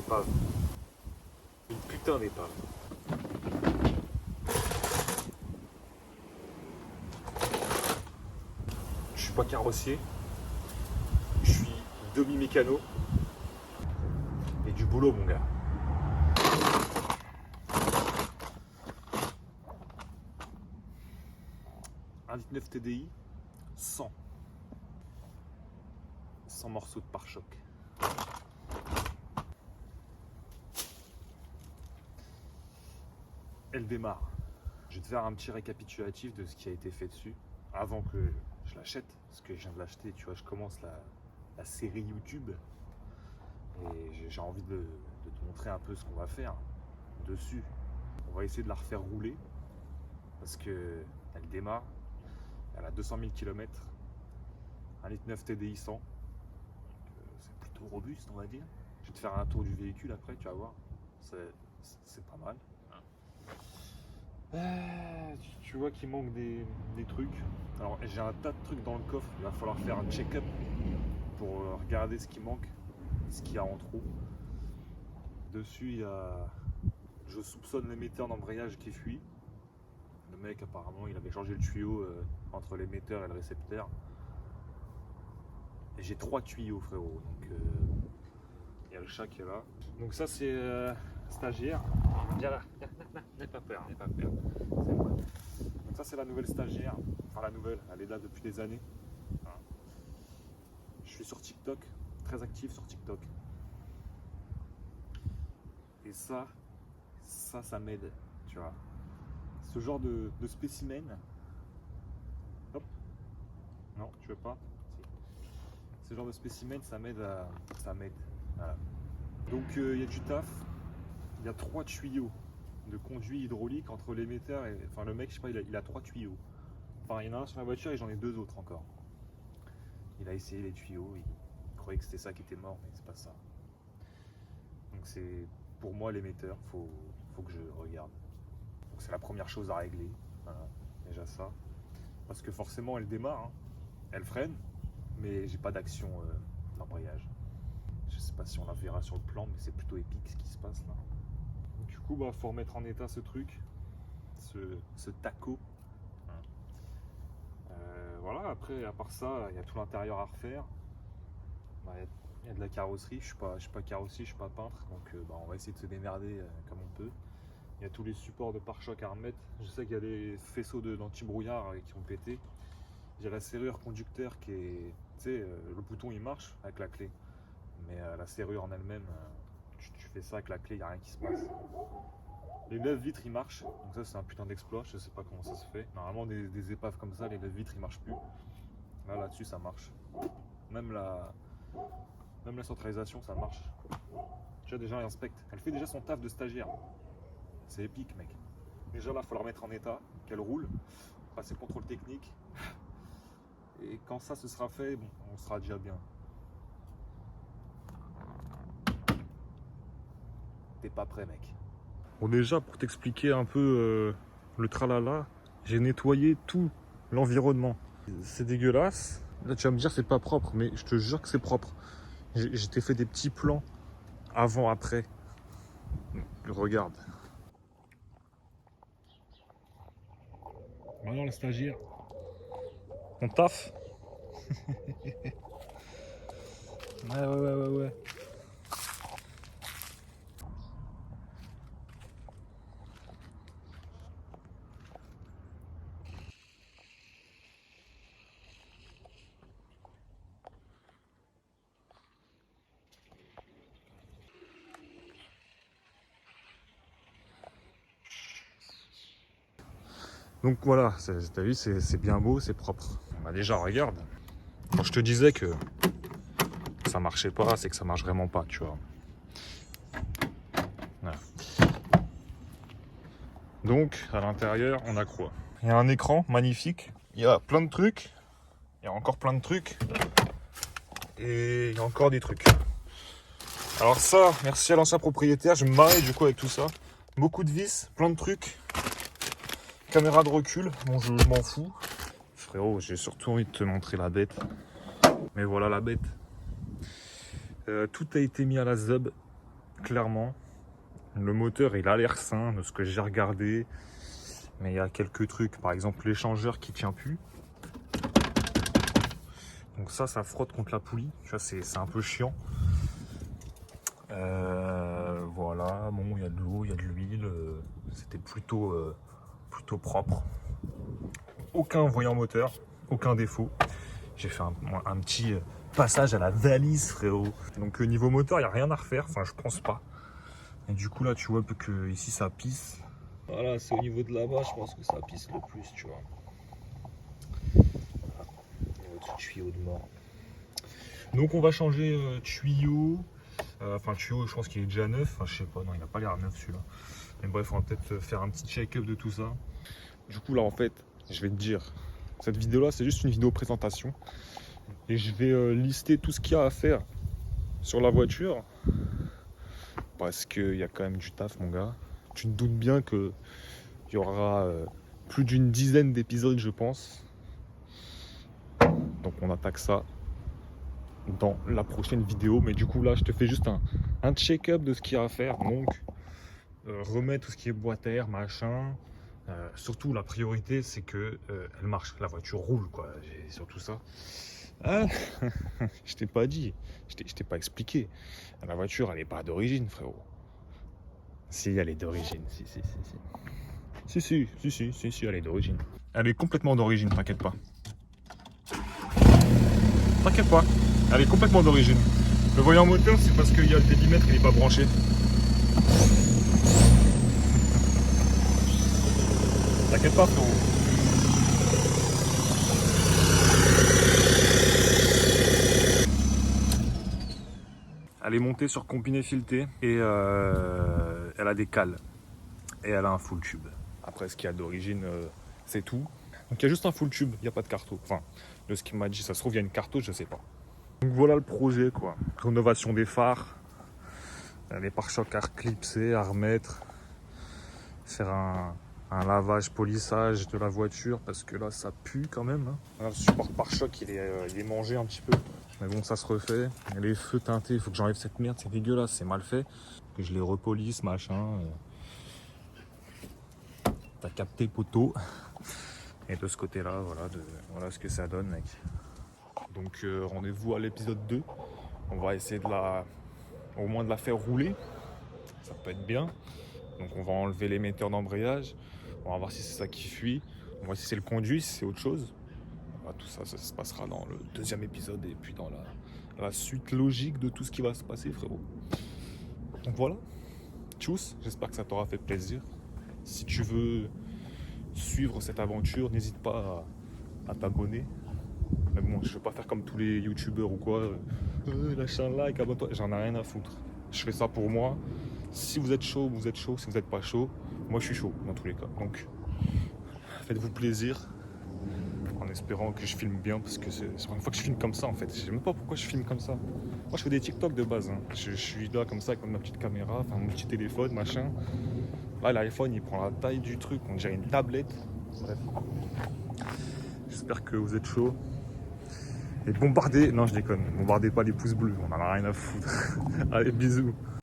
épave. Une putain d'épave. Je suis pas carrossier. Je suis demi-mécano. Et du boulot, mon gars. Un 1,9 TDI, 100 morceaux de pare-choc. Elle démarre. Je vais te faire un petit récapitulatif de ce qui a été fait dessus avant que je l'achète, parce que je viens de l'acheter, tu vois, je commence la série YouTube et j'ai envie de te montrer un peu ce qu'on va faire dessus. On va essayer de la refaire rouler parce que elle démarre, elle a 200 000 km, 1,9 TDI 100, c'est plutôt robuste, on va dire. Je vais te faire un tour du véhicule après, tu vas voir, c'est pas mal. Tu vois qu'il manque des trucs. Alors j'ai un tas de trucs dans le coffre, il va falloir faire un check-up pour regarder ce qui manque, ce qu'il y a en trop. Dessus il y a, je soupçonne l'émetteur d'embrayage qui fuit. Le mec apparemment il avait changé le tuyau entre l'émetteur et le récepteur. Et j'ai 3 tuyaux frérot, donc il y a le chat qui est là. Donc ça c'est stagiaire. Viens là, n'aie pas peur, n'aie pas peur. C'est moi. Donc ça c'est la nouvelle stagiaire. Enfin la nouvelle, elle est là depuis des années. Voilà. Je suis sur TikTok, très actif sur TikTok. Et ça m'aide, tu vois. Ce genre de spécimen. Hop. Non, tu veux pas? Si. Ce genre de spécimen, ça m'aide à. Ça m'aide. Voilà. Donc il y a du taf. Il y a 3 tuyaux de conduit hydraulique entre l'émetteur et. Enfin le mec, je sais pas, il a 3 tuyaux. Enfin il y en a un sur la voiture et j'en ai 2 autres encore. Il a essayé les tuyaux, il croyait que c'était ça qui était mort, mais c'est pas ça. Donc c'est pour moi l'émetteur, faut que je regarde. Donc c'est la première chose à régler, voilà, déjà ça. Parce que forcément elle démarre, hein. Elle freine, mais j'ai pas d'action d'embrayage. Je sais pas si on la verra sur le plan, mais c'est plutôt épique ce qui se passe là. Donc, du coup, bah, faut remettre en état ce truc, ce taco. Voilà, après, à part ça, il y a tout l'intérieur à refaire. Bah, il y a de la carrosserie, je suis pas carrossier, je suis pas peintre, donc bah, on va essayer de se démerder comme on peut. Il y a tous les supports de pare-choc à remettre. Je sais qu'il y a des faisceaux d'anti-brouillard qui ont pété. J'ai la serrure conducteur qui est, tu sais, le bouton il marche avec la clé, mais la serrure en elle-même, tu fais ça avec la clé, il n'y a rien qui se passe. Les lève-vitres ils marchent, donc ça c'est un putain d'exploit, je sais pas comment ça se fait. Normalement des épaves comme ça, les lève-vitres ils marchent plus. Là-dessus ça marche. Même la centralisation ça marche. Tu vois, déjà elle inspecte, elle fait déjà son taf de stagiaire. C'est épique mec. Déjà là il faut la remettre en état, qu'elle roule, passer le contrôle technique. Et quand ça se sera fait, bon, on sera déjà bien. T'es pas prêt mec. Bon déjà pour t'expliquer un peu le tralala, j'ai nettoyé tout l'environnement. C'est dégueulasse. Là tu vas me dire c'est pas propre, mais je te jure que c'est propre. J'ai t'ai fait des petits plans avant après. Regarde. Maintenant le stagiaire. On taffe. Ouais. Donc voilà, t'as vu, c'est bien beau, c'est propre. Bah déjà, regarde. Quand je te disais que ça marchait pas, c'est que ça marche vraiment pas, tu vois. Voilà. Donc, à l'intérieur, on a quoi? Il y a un écran magnifique. Il y a plein de trucs. Il y a encore plein de trucs. Et il y a encore des trucs. Alors ça, merci à l'ancien propriétaire, je me marrais du coup avec tout ça. Beaucoup de vis, plein de trucs. Caméra de recul, bon je m'en fous. Frérot, j'ai surtout envie de te montrer la bête. Mais voilà la bête. Tout a été mis à la zub. clairement, le moteur il a l'air sain de ce que j'ai regardé. Mais il y a quelques trucs, par exemple l'échangeur qui tient plus. Donc ça frotte contre la poulie. Tu vois, c'est un peu chiant. Voilà, bon, il y a de l'eau, il y a de l'huile. C'était plutôt propre. Aucun voyant moteur, aucun défaut. J'ai fait un petit passage à la valise, frérot. Donc niveau moteur, il n'y a rien à refaire. Enfin, je pense pas. Et du coup, là, tu vois que ici, ça pisse. Voilà, c'est au niveau de là-bas, je pense que ça pisse le plus, tu vois. Notre tuyau de mort. Donc, on va changer tuyau. Enfin, tuyau, je pense qu'il est déjà neuf. Enfin, je sais pas, non, il n'a pas l'air neuf celui-là. Mais bref, on va peut-être faire un petit check-up de tout ça. Du coup, là, en fait, je vais te dire, cette vidéo-là, c'est juste une vidéo présentation. Et je vais lister tout ce qu'il y a à faire sur la voiture. Parce qu'il y a quand même du taf, mon gars. Tu te doutes bien qu'il y aura plus d'une dizaine d'épisodes, je pense. Donc, on attaque ça dans la prochaine vidéo. Mais du coup, là, je te fais juste un check-up de ce qu'il y a à faire. Donc, remettre tout ce qui est boîte à air, machin. Surtout, la priorité, c'est que elle marche. La voiture roule, quoi. J'ai surtout ça. Ah, je t'ai pas dit. Je t'ai pas expliqué. La voiture, elle est pas d'origine, frérot. Si, elle est d'origine. Si, elle est d'origine. Elle est complètement d'origine, t'inquiète pas. T'inquiète pas, elle est complètement d'origine. Le voyant moteur, c'est parce qu'il y a le débitmètre, il n'est pas branché. T'inquiète pas, frérot. Elle est montée sur combiné fileté et elle a des cales. Et elle a un full tube. Après, ce qu'il y a d'origine, c'est tout. Donc il y a juste un full tube, il n'y a pas de carto. Enfin, de ce qu'il m'a dit, ça se trouve, il y a une carto, je sais pas. Donc voilà le projet, quoi. Rénovation des phares, les pare-chocs à reclipser, à remettre, faire un lavage, polissage de la voiture, parce que là, ça pue quand même. Hein. Alors, le support pare-choc, il est mangé un petit peu. Mais bon, ça se refait. Et les feux teintés, il faut que j'enlève cette merde, c'est dégueulasse, c'est mal fait. Que je les repolisse, machin. T'as capté, poteau. Et de ce côté-là, voilà ce que ça donne, mec. Donc rendez-vous à l'épisode 2. On va essayer au moins de la faire rouler. Ça peut être bien. Donc on va enlever l'émetteur d'embrayage. On va voir si c'est ça qui fuit. On va voir si c'est le conduit, si c'est autre chose. Tout ça se passera dans le deuxième épisode et puis dans la suite logique de tout ce qui va se passer, frérot. Donc voilà. Tchuss, j'espère que ça t'aura fait plaisir. Si tu veux suivre cette aventure, n'hésite pas à t'abonner. Mais bon, je ne vais pas faire comme tous les youtubeurs ou quoi. Lâche un like, abonne-toi. J'en ai rien à foutre. Je fais ça pour moi. Si vous êtes chaud, vous êtes chaud. Si vous n'êtes pas chaud, moi je suis chaud dans tous les cas. Donc, faites-vous plaisir. En espérant que je filme bien. Parce que c'est la première fois que je filme comme ça en fait. Je sais même pas pourquoi je filme comme ça. Moi je fais des TikTok de base. Hein. Je suis là comme ça avec ma petite caméra. Enfin mon petit téléphone, machin. Là l'iPhone il prend la taille du truc. On dirait une tablette. Bref. J'espère que vous êtes chaud. Et bombardez, non je déconne, bombardez pas les pouces bleus, on en a rien à foutre. Allez, bisous.